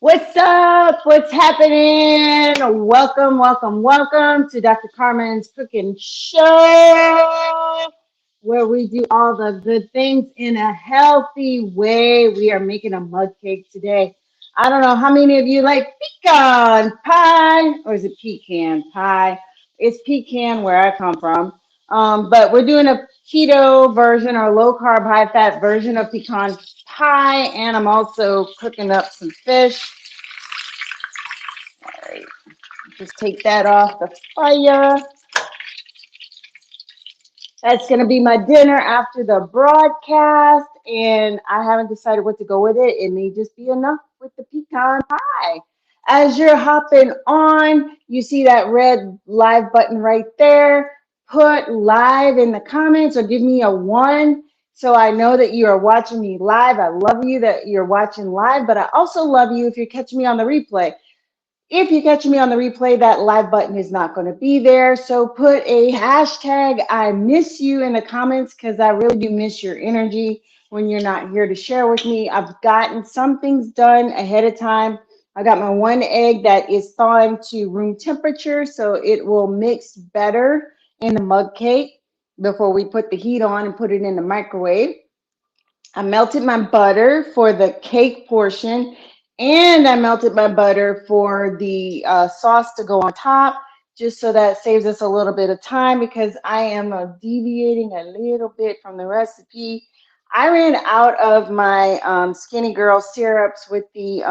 What's up? What's happening? Welcome to Dr. Carmen's Cooking Show, where we do all the good things in a healthy way. We are making a mug cake today. I don't know how many of you like pecan pie, or is it pecan pie? It's pecan where I come from. But we're doing a keto version or low carb, high fat version of pecan pie, and I'm also cooking up some fish. Right. Just take that off the fire. That's going to be my dinner after the broadcast, and I haven't decided what to go with it. It may just be enough with the pecan pie. As you're hopping on, you see that red live button right there. Put live in the comments or give me a 1 so I know that you are watching me live. I love you that you're watching live, but I also love you if you're catching me on the replay. If you catch me on the replay, that live button is not going to be there. So put a hashtag I miss you in the comments because I really do miss your energy when you're not here to share with me. I've gotten some things done ahead of time. I got my 1 egg that is thawing to room temperature, so it will mix better in the mug cake before we put the heat on and put it in the microwave. I melted my butter for the cake portion, and I melted my butter for the sauce to go on top, just so that saves us a little bit of time because I am deviating a little bit from the recipe. I ran out of my Skinny Girl syrups with the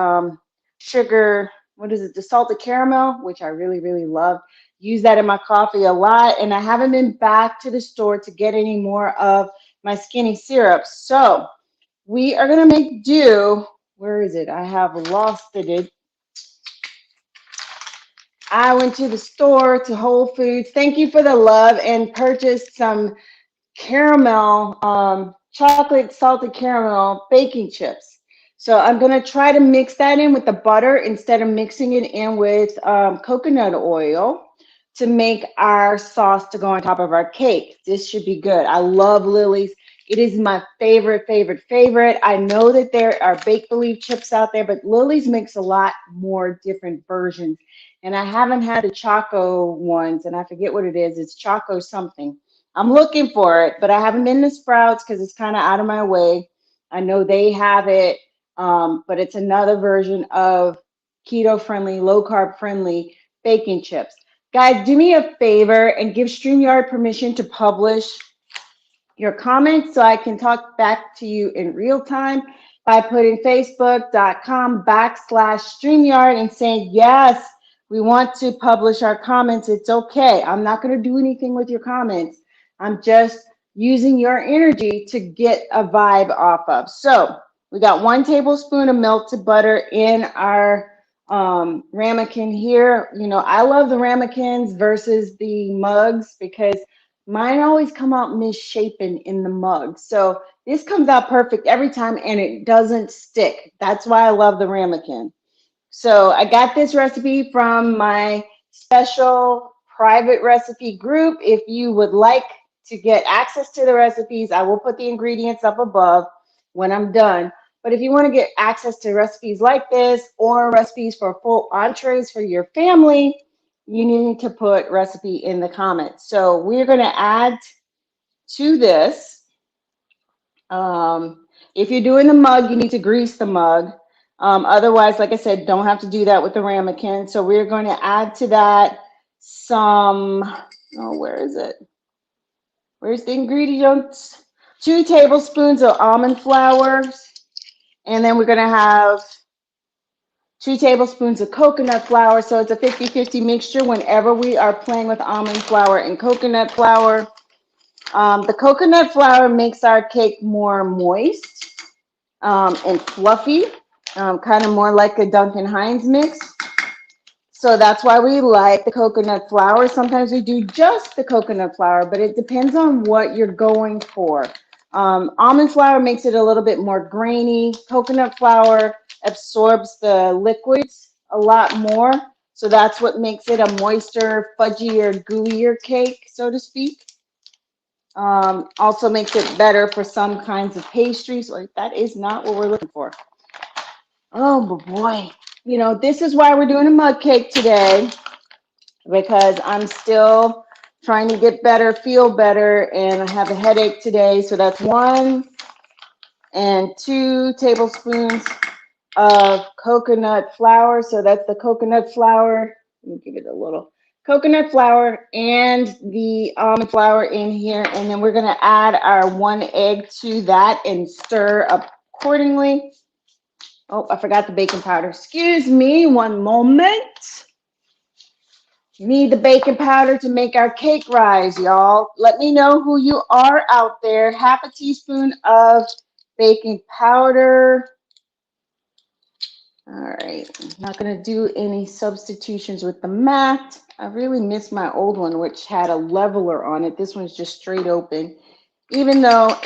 sugar, what is it, the salted caramel, which I really, really love. Use that in my coffee a lot, and I haven't been back to the store to get any more of my skinny syrups. So we are going to make do. Where is it? I have lost it. I went to the store, to Whole Foods. Thank you for the love, and purchased some caramel, chocolate salted caramel baking chips. So I'm going to try to mix that in with the butter instead of mixing it in with coconut oil to make our sauce to go on top of our cake. This should be good. I love Lily's. It is my favorite. I know that there are bake-believe chips out there, but Lily's makes a lot more different versions. And I haven't had the Choco ones, and I forget what it is. It's Choco something. I'm looking for it, but I haven't been to Sprouts because it's kind of out of my way. I know they have it, but it's another version of keto-friendly, low-carb-friendly baking chips. Guys, do me a favor and give StreamYard permission to publish your comments so I can talk back to you in real time by putting facebook.com/StreamYard and saying, yes, we want to publish our comments. It's okay. I'm not going to do anything with your comments. I'm just using your energy to get a vibe off of. So we got 1 tablespoon of melted butter in our ramekin here. You know, I love the ramekins versus the mugs because mine always come out misshapen in the mug. So this comes out perfect every time and it doesn't stick. That's why I love the ramekin. So I got this recipe from my special private recipe group. If you would like to get access to the recipes, I will put the ingredients up above when I'm done. But if you want to get access to recipes like this or recipes for full entrees for your family, you need to put recipe in the comments. So we're going to add to this. If you're doing the mug, you need to grease the mug. Otherwise, like I said, don't have to do that with the ramekin. So we're going to add to that some, oh, where is it? Where's the ingredients? 2 tablespoons of almond flour. And then we're going to have 2 tablespoons of coconut flour. So it's a 50-50 mixture whenever we are playing with almond flour and coconut flour. The coconut flour makes our cake more moist and fluffy, kind of more like a Duncan Hines mix. So that's why we like the coconut flour. Sometimes we do just the coconut flour, but it depends on what you're going for. Almond flour makes it a little bit more grainy. Coconut flour absorbs the liquids a lot more. So that's what makes it a moister, fudgier, gooier cake, so to speak. Also makes it better for some kinds of pastries. Like that is not what we're looking for. Oh boy. You know, this is why we're doing a mug cake today, because I'm still trying to get better, feel better, and I have a headache today. So that's 1 and 2 tablespoons of coconut flour. So that's the coconut flour. Let me give it a little coconut flour and the almond flour in here. And then we're going to add our 1 egg to that and stir accordingly. Oh, I forgot the baking powder. Excuse me, one moment. Need the baking powder to make our cake rise, y'all. Let me know who you are out there. Half a teaspoon of baking powder. All right, I'm not going to do any substitutions with the mat. I really miss my old one, which had a leveler on it. This one's just straight open. Even though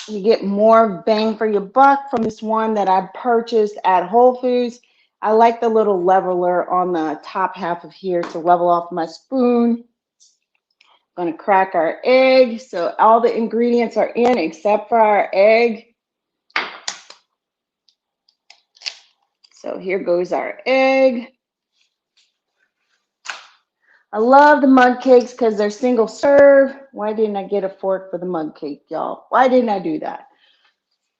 you get more bang for your buck from this one that I purchased at Whole Foods, I like the little leveler on the top half of here to level off my spoon. I'm going to crack our egg. So all the ingredients are in except for our egg. So here goes our egg. I love the mug cakes because they're single serve. Why didn't I get a fork for the mug cake, y'all? Why didn't I do that?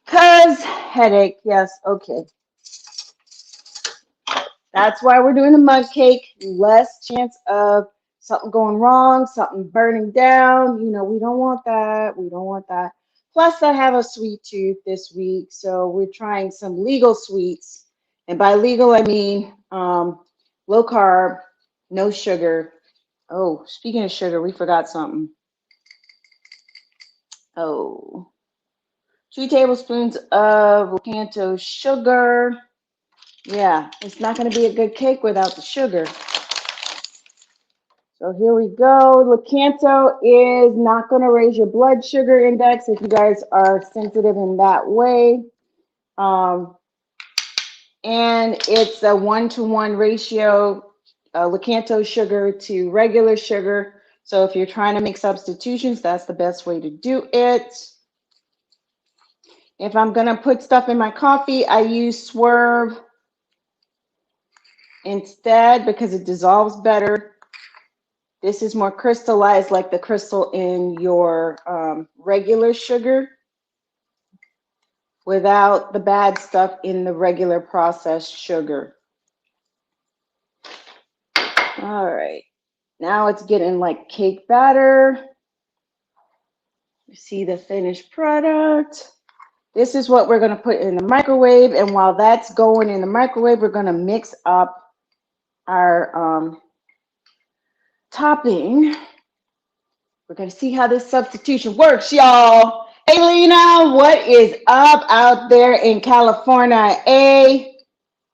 Because headache, yes, okay. That's why we're doing the mug cake. Less chance of something going wrong, something burning down. You know, we don't want that. We don't want that. Plus, I have a sweet tooth this week, so we're trying some legal sweets. And by legal, I mean low carb, no sugar. Oh, speaking of sugar, we forgot something. Oh, 2 tablespoons of Lakanto sugar. Yeah, it's not going to be a good cake without the sugar. So here we go. Lakanto is not going to raise your blood sugar index if you guys are sensitive in that way. And it's a 1-to-1 ratio, Lakanto sugar to regular sugar. So if you're trying to make substitutions, that's the best way to do it. If I'm going to put stuff in my coffee, I use Swerve instead because it dissolves better. This is more crystallized like the crystal in your regular sugar without the bad stuff in the regular processed sugar. All right. Now it's getting like cake batter. You see the finished product. This is what we're going to put in the microwave. And while that's going in the microwave, we're going to mix up our topping. We're going to see how this substitution works, y'all. Hey, Lena, what is up out there in California?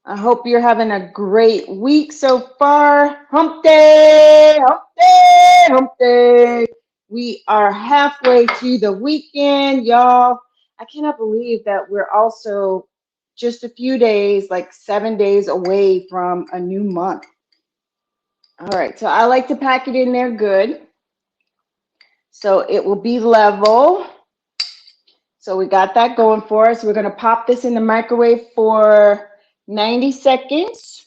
I hope you're having a great week so far. Hump day, hump day, hump day. We are halfway to the weekend, y'all. I cannot believe that we're also just a few days, like 7 days away from a new month. All right, so I like to pack it in there good. So it will be level. So we got that going for us. We're going to pop this in the microwave for 90 seconds.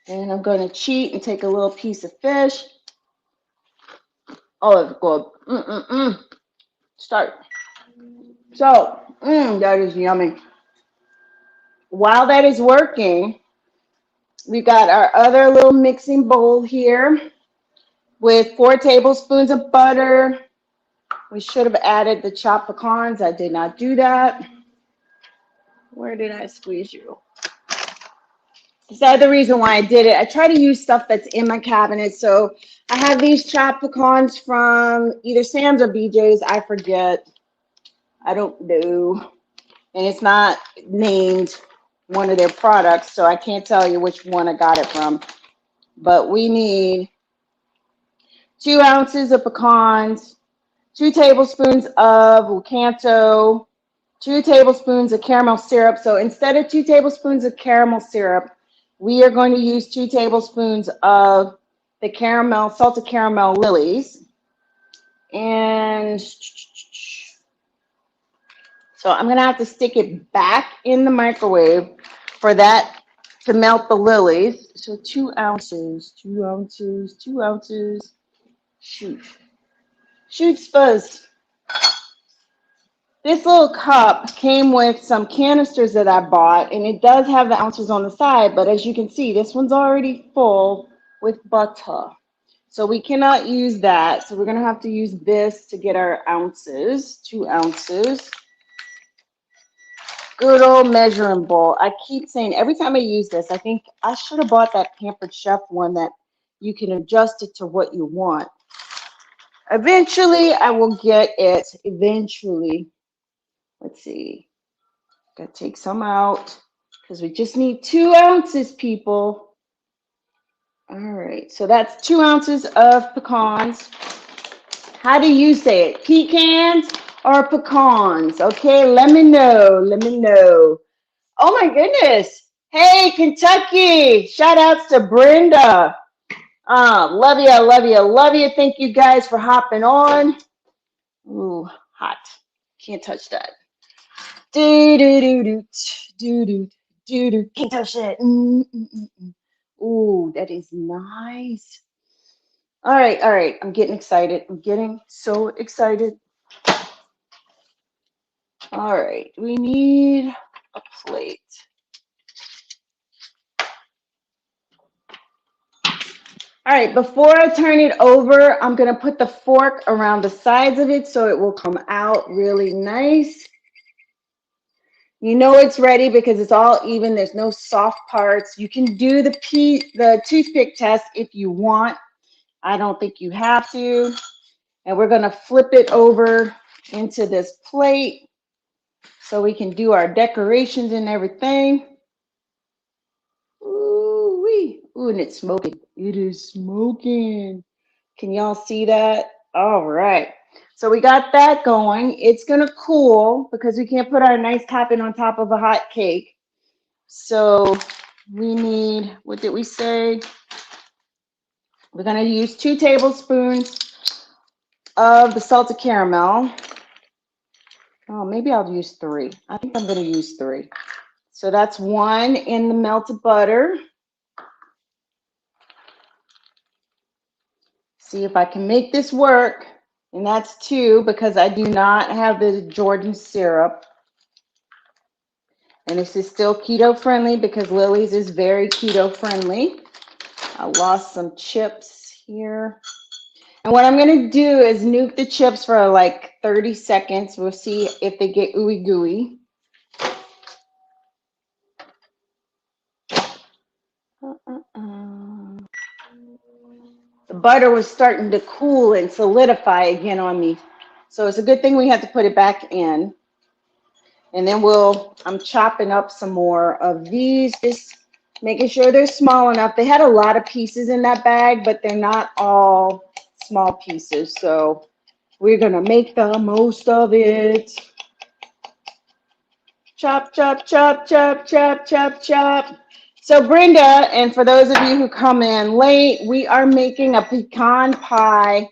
And I'm going to cheat and take a little piece of fish. Oh, it's good. Start. So, that is yummy. While that is working, we've got our other little mixing bowl here with 4 tablespoons of butter. We should have added the chopped pecans. I did not do that. Where did I squeeze you? That's the reason why I did it. I try to use stuff that's in my cabinet. So I have these chopped pecans from either Sam's or BJ's. I forget. I don't know. And it's not named one of their products, so I can't tell you which one I got it from. But we need 2 ounces of pecans, 2 tablespoons of Lakanto, 2 tablespoons of caramel syrup. So instead of 2 tablespoons of caramel syrup, we are going to use 2 tablespoons of the caramel, salted caramel lilies. And So I'm going to have to stick it back in the microwave for that to melt the lilies. So 2 ounces, 2 ounces, 2 ounces. Shoot. Shoot, Spuzz. This little cup came with some canisters that I bought, and it does have the ounces on the side, but as you can see, this one's already full with butter. So we cannot use that. So we're going to have to use this to get our ounces, 2 ounces. Good old measuring bowl. I keep saying every time I use this, I think I should have bought that Pampered Chef one that you can adjust it to what you want. Eventually, I will get it. Eventually. Let's see. Gotta take some out because we just need 2 ounces, people. All right, so that's 2 ounces of pecans. How do you say it? Pecans or pecans? Okay, let me know. Let me know. Oh my goodness. Hey, Kentucky. Shout outs to Brenda. Love you, love you, love you. Thank you guys for hopping on. Ooh, hot. Can't touch that. Do do do do do do do do. Can't touch that. Ooh, that is nice. All right, all right. I'm getting excited. I'm getting so excited. All right, we need a plate. All right, before I turn it over, I'm gonna put the fork around the sides of it so it will come out really nice. You know it's ready because it's all even. There's no soft parts. You can do the toothpick test if you want. I don't think you have to. And we're gonna flip it over into this plate so we can do our decorations and everything. Ooh-wee. Ooh, and it's smoking. It is smoking. Can y'all see that? All right. So we got that going. It's gonna cool because we can't put our nice topping on top of a hot cake. So we need, what did we say? We're gonna use 2 tablespoons of the salted caramel. Oh, maybe I'll use 3. I think I'm gonna use 3. So that's 1 in the melted butter. See if I can make this work. And that's 2 because I do not have the Jordan syrup. And this is still keto friendly because Lily's is very keto friendly. I lost some chips here. And what I'm going to do is nuke the chips for like 30 seconds. We'll see if they get ooey gooey. The butter was starting to cool and solidify again on me. So it's a good thing we had to put it back in. And then I'm chopping up some more of these, just making sure they're small enough. They had a lot of pieces in that bag, but they're not all small pieces. So we're gonna make the most of it. Chop, chop, chop, chop, chop, chop, chop. So Brenda, and for those of you who come in late, we are making a pecan pie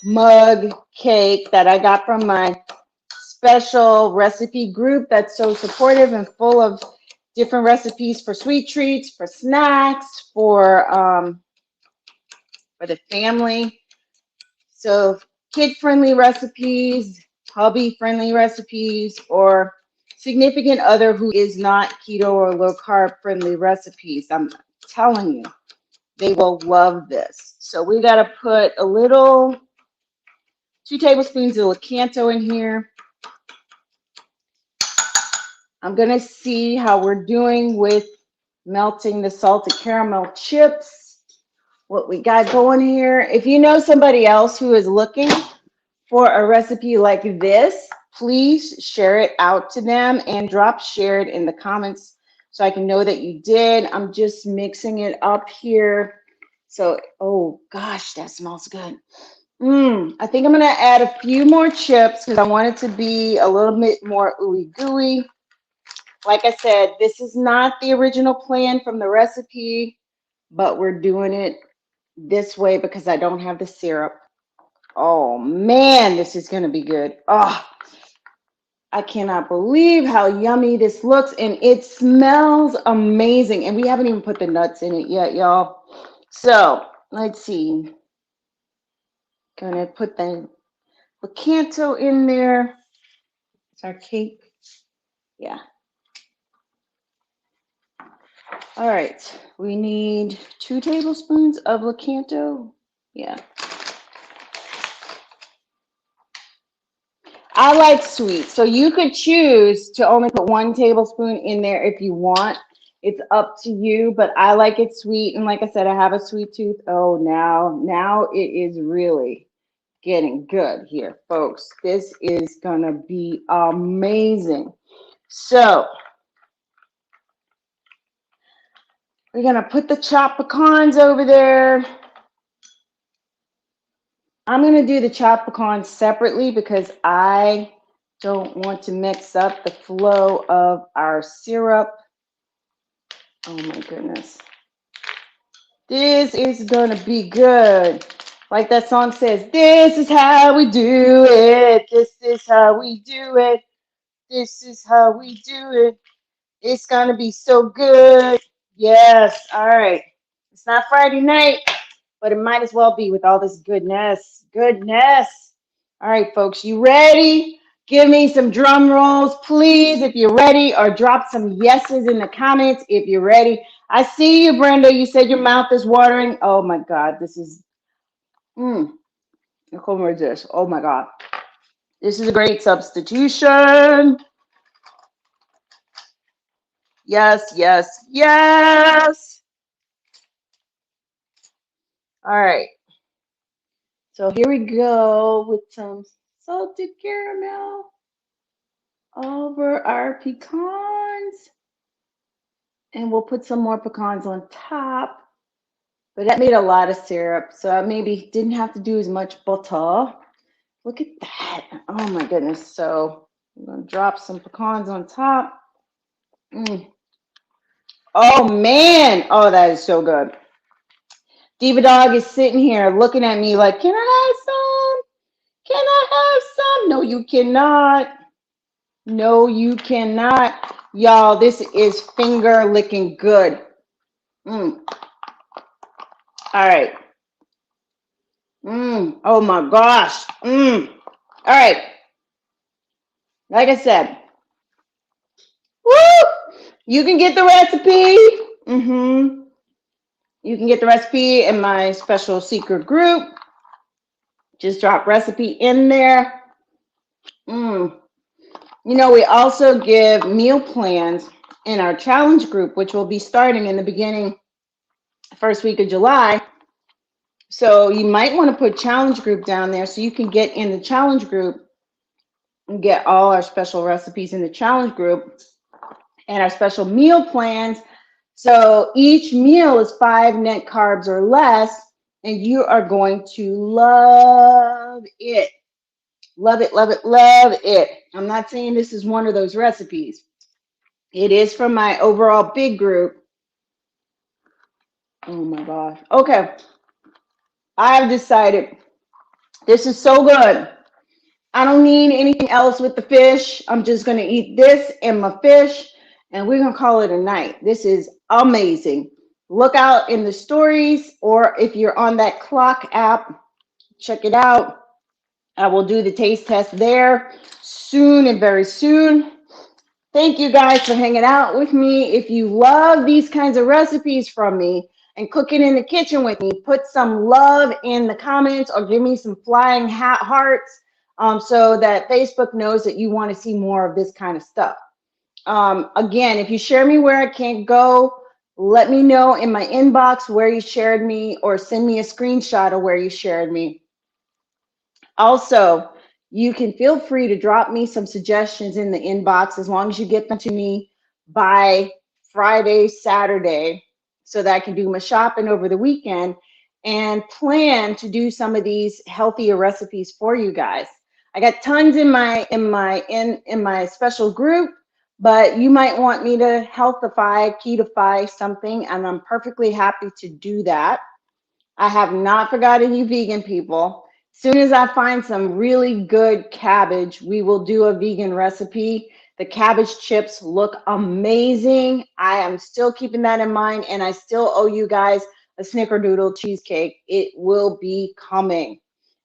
mug cake that I got from my special recipe group that's so supportive and full of different recipes for sweet treats, for snacks, for the family. So kid-friendly recipes, hubby-friendly recipes, or significant other who is not keto or low-carb friendly recipes. I'm telling you, they will love this. So we got to put a little, 2 tablespoons of Lakanto in here. I'm going to see how we're doing with melting the salted caramel chips, what we got going here. If you know somebody else who is looking for a recipe like this, please share it out to them and share it in the comments so I can know that you did. I'm just mixing it up here. So, oh gosh, that smells good. I think I'm going to add a few more chips because I want it to be a little bit more ooey gooey. Like I said, this is not the original plan from the recipe, but we're doing it this way because I don't have the syrup. Oh man, this is gonna be good. Oh, I cannot believe how yummy this looks, and it smells amazing. And we haven't even put the nuts in it yet, y'all. So let's see. Gonna put the picanto in there. It's our cake. Yeah. All right. We need 2 tablespoons of Lakanto. Yeah. I like sweet, so you could choose to only put 1 tablespoon in there if you want. It's up to you, but I like it sweet. And like I said, I have a sweet tooth. Oh, now it is really getting good here, folks. This is gonna be amazing. So we're gonna put the chopped pecans over there. I'm gonna do the chopped pecans separately because I don't want to mix up the flow of our syrup. Oh my goodness. This is gonna be good. Like that song says, this is how we do it. This is how we do it. This is how we do it. It's gonna be so good. Yes. All right. It's not Friday night, but it might as well be with all this goodness. Goodness. All right, folks, you ready? Give me some drum rolls, please, if you're ready, or drop some yeses in the comments if you're ready. I see you, Brenda. You said your mouth is watering. Oh my God, this is, look over this. Oh my God. This is a great substitution. Yes, yes, yes. All right. So here we go with some salted caramel over our pecans. And we'll put some more pecans on top. But that made a lot of syrup, so I maybe didn't have to do as much butter. Look at that. Oh my goodness. So I'm going to drop some pecans on top. Oh man. Oh, that is so good. Diva Dog is sitting here looking at me like, can I have some? Can I have some? No, you cannot. No, you cannot. Y'all, this is finger licking good. All right. Oh my gosh. All right. Like I said, woo! You can get the recipe. You can get the recipe in my special secret group. Just drop recipe in there. You know, we also give meal plans in our challenge group, which will be starting in the beginning, first week of July. So you might want to put challenge group down there so you can get in the challenge group and get all our special recipes in the challenge group and our special meal plans. So each meal is 5 net carbs or less, and you are going to love it. Love it, love it, love it. I'm not saying this is one of those recipes. It is from my overall big group. Oh my gosh. Okay. I've decided this is so good. I don't need anything else with the fish. I'm just going to eat this and my fish, and we're going to call it a night. This is amazing. Look out in the stories, or if you're on that clock app, check it out. I will do the taste test there soon and very soon. Thank you guys for hanging out with me. If you love these kinds of recipes from me and cooking in the kitchen with me, put some love in the comments or give me some flying hearts so that Facebook knows that you want to see more of this kind of stuff. Again, if you share me where I can't go, let me know in my inbox where you shared me or send me a screenshot of where you shared me. Also, you can feel free to drop me some suggestions in the inbox as long as you get them to me by Friday, Saturday, so that I can do my shopping over the weekend and plan to do some of these healthier recipes for you guys. I got tons in my special group, but you might want me to healthify, ketify something, and I'm perfectly happy to do that. I have not forgotten you vegan people. Soon as I find some really good cabbage, we will do a vegan recipe. The cabbage chips look amazing. I am still keeping that in mind, and I still owe you guys a snickerdoodle cheesecake. It will be coming.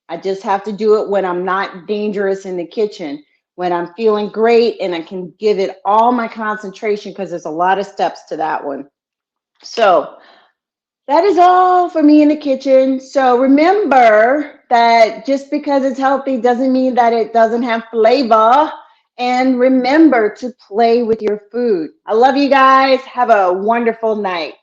I just have to do it when I'm not dangerous in the kitchen, when I'm feeling great and I can give it all my concentration, because there's a lot of steps to that one. So that is all for me in the kitchen. So remember that just because it's healthy doesn't mean that it doesn't have flavor. And remember to play with your food. I love you guys. Have a wonderful night.